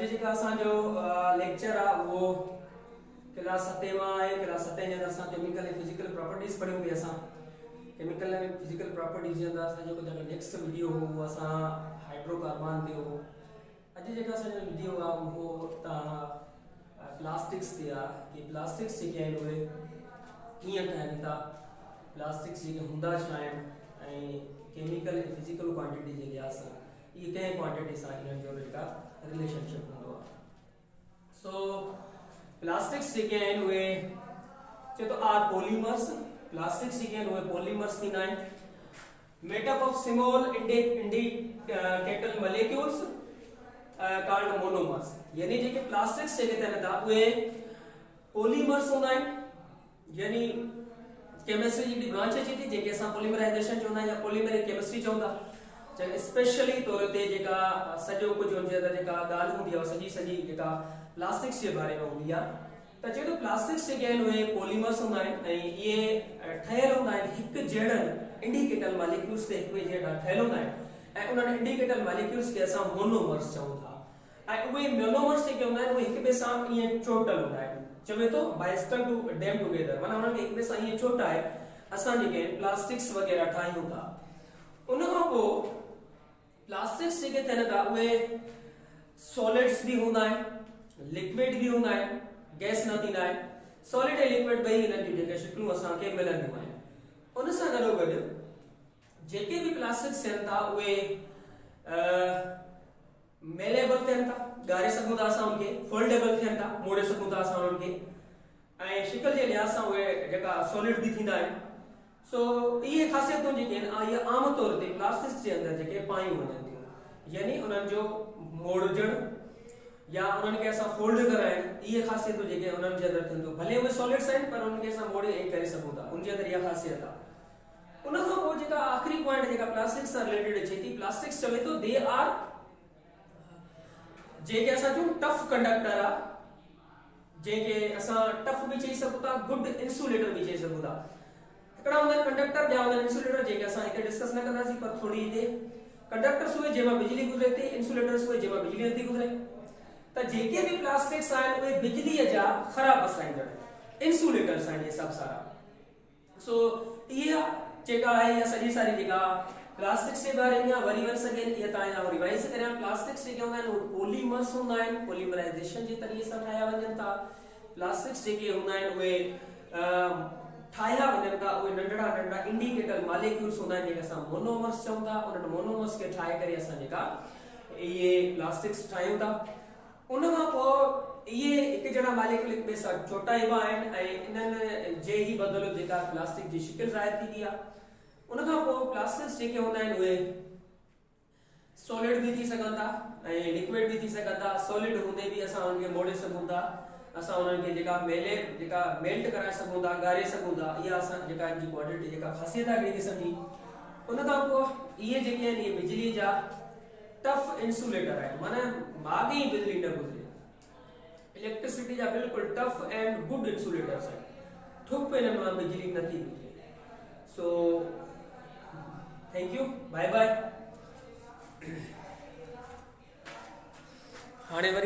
अॼु जेका असांजो लेक्चर आहे उहो क्लास 7 मां आहे। क्लास 7 जे अंदरि असां केमिकल ऐं फिजिकल प्रॉपर्टीज़ पढ़ियूं पिया। असां केमिकल ऐं फिजिकल प्रॉपर्टीज़ जे अंदरि असांजो जेको नेक्स्ट वीडियो हो उहो असां हाइड्रोकार्बन ते हो। अॼु जेका असांजो वीडियो आहे उहो तव्हां प्लास्टिक्स ते आहे कि प्लास्टिक्स जेके आहिनि उहे कीअं ठहनि था, प्लास्टिक्स जेके हूंदा छा आहिनि ऐं केमिकल ऐं फिजिकल क्वांटिटी जेके आहे असां इहे कंहिं क्वांटिटी सां इन्हनि जो जेका रिलेशनशिप हूंदो आहे। सो प्लास्टिक्स जेके आहिनि उहे चए थो आर पॉलीमर्स। प्लास्टिक्स जेके आहिनि उहे पॉलीमर्स थींदा आहिनि made up of small identical molecules called monomers. यानी जेके प्लास्टिक्स जेके थियनि था उहे पॉलीमर्स हूंदा आहिनि। यानी केमिस्ट्री जी ब्रांच अचे थी जेके असां पॉलीमराइजेशन चवंदा आहियूं या पॉलीमरिक केमिस्ट्री चवंदा। स्पेशली तौर ते जेका सॼो कुझु हुनजे अंदरि जेका ॻाल्हि हूंदी आहे सॼी जेका प्लास्टिक्स जे बारे में हूंदी आहे त चए थो प्लास्टिक्स जेके आहिनि उहे पॉलीमर्स हूंदा आहिनि ऐं इहे ठहियल हूंदा आहिनि हिकु जहिड़नि इंडिकेटल मॉलिक्यूल्स ते हिकु जहिड़ा ठहियल हूंदा आहिनि ऐं उन्हनि इंडिकेटल मॉलिक्यूल्स खे असां मोनोमर्स चऊं था। ऐं उहे मोनोमर्स जेके हूंदा आहिनि उहे हिक ॿिए सां ईअं चोटल हूंदा आहिनि। चवे थो by stuck to them together, माना उन्हनि खे हिक ॿिए सां ईअं चोटाए असां जेके प्लास्टिक्स वग़ैरह ठाहियूं था। उन खां पोइ प्लास्टिक्स जेके थियनि था उहे सॉलिड्स बि हूंदा आहिनि, लिक्विड बि हूंदा आहिनि, गैस न थींदा आहिनि। सॉलिड ऐं लिक्विड ॿई हिननि जूं जेके शिकलूं असांखे मिलंदियूं आहिनि। उन सां गॾोगॾु जेके बि प्लास्टिक्स थियनि था उहे मेलेबल थियनि था, ॻारे सघूं था असां उनखे, फोल्डेबल थियनि था, मोड़े सघूं था असां उन्हनि खे ऐं शिकल जे लिहाज़ सां उहे जेका सॉलिड बि थींदा आहिनि। सो इहे ख़ासियतूं जेके आहिनि इहे आम तौर ते प्लास्टिक्स जे अंदरि जेके पायूं वञनि थियूं, यानी उन्हनि जो मोड़जण या उन्हनि खे असां फोल्ड कराइण, इहे ख़ासियतूं जेके उन्हनि जे अंदरि थियनि थियूं। भले उहे सॉलिड्स आहिनि पर उन्हनि खे असां मोड़े ऐं करे सघूं था, उनजे अंदरि इहा ख़ासियत आहे। उन खां पोइ जेका आख़िरी पॉइंट जेका प्लास्टिक्स सां रिलेटेड अचे थी, प्लास्टिक्स चवे थो दे आर जेके असां चऊं टफ कंडक्टर आहे, जंहिंखे असां टफ बि चई सघूं था, गुड इंसुलेटर बि चई सघूं था। हिकिड़ा हूंदा आहिनि कंडक्टर, ॿिया हूंदा आहिनि इंसुलेटर, जेके असां हिते डिस्कस न कंदासीं पर थोड़ी हिते कंडक्टर्स उहे जंहिंमां बिजली गुज़रे थी, इंसुलेटर्स उहे जंहिंमां बिजली नथी गुज़रे। त जेके बि प्लास्टिक्स आहिनि उहे बिजलीअ जा ख़राब असाइंदड़ इंसुलेटर्स आहिनि इहे सभु सारा। सो इहा जेका आहे इहा सॼी सारी जेका प्लास्टिक्स जे बारे में वरी वंस अगेन इहा तव्हां रिवाइज करियां। प्लास्टिक्स जेके हूंदा आहिनि उहे पॉलीमर्स हूंदा आहिनि, पॉलीमराइजेशन जे तरीक़े सां ठाहिया वञनि था। प्लास्टिक्स जेके हूंदा आहिनि उहे ठाहिया वञनि था, उहे नंढड़ा नंढड़ा इंडिकेटल मॉलिक्यूल्स हूंदा आहिनि जेके असां मोनोमर्स चऊं था। उन्हनि मोनोमर्स खे ठाहे करे असां जेका इहे प्लास्टिक्स ठाहियूं था। उन खां पोइ इहे हिकु जहिड़ा मॉलिक्यूल हिक ॿिए सां चोटाइबा आहिनि ऐं इन्हनि जे ई बदिलो जेका प्लास्टिक जी शिकिल ज़ाहिर थींदी आहे। उन खां पोइ प्लास्टिक्स जेके हूंदा आहिनि उहे सॉलिड बि थी सघनि था ऐं लिक्विड बि थी सघनि था। सॉलिड हूंदे बि असां उन्हनि खे मोड़े सघूं था, असां उन्हनि खे जेका मेल्ट कराए सघूं था, ॻारे सघूं था। इहा असां जेका इनजी क्वांटिटी जेका ख़ासियत आहे हिकिड़ी क़िस्म जी। उन खां पोइ इहे जेके आहिनि इहे बिजली जा टफ इंसुलेटर आहिनि, माना माॻे ई बिजली न गुज़रे। इलेक्ट्रिसिटी जा बिल्कुलु टफ एंड गुड इंसुलेटर्स आहिनि, ठुप इन्हनि मां बिजली नथी गुज़रे। So thank you, bye bye. हाणे वरी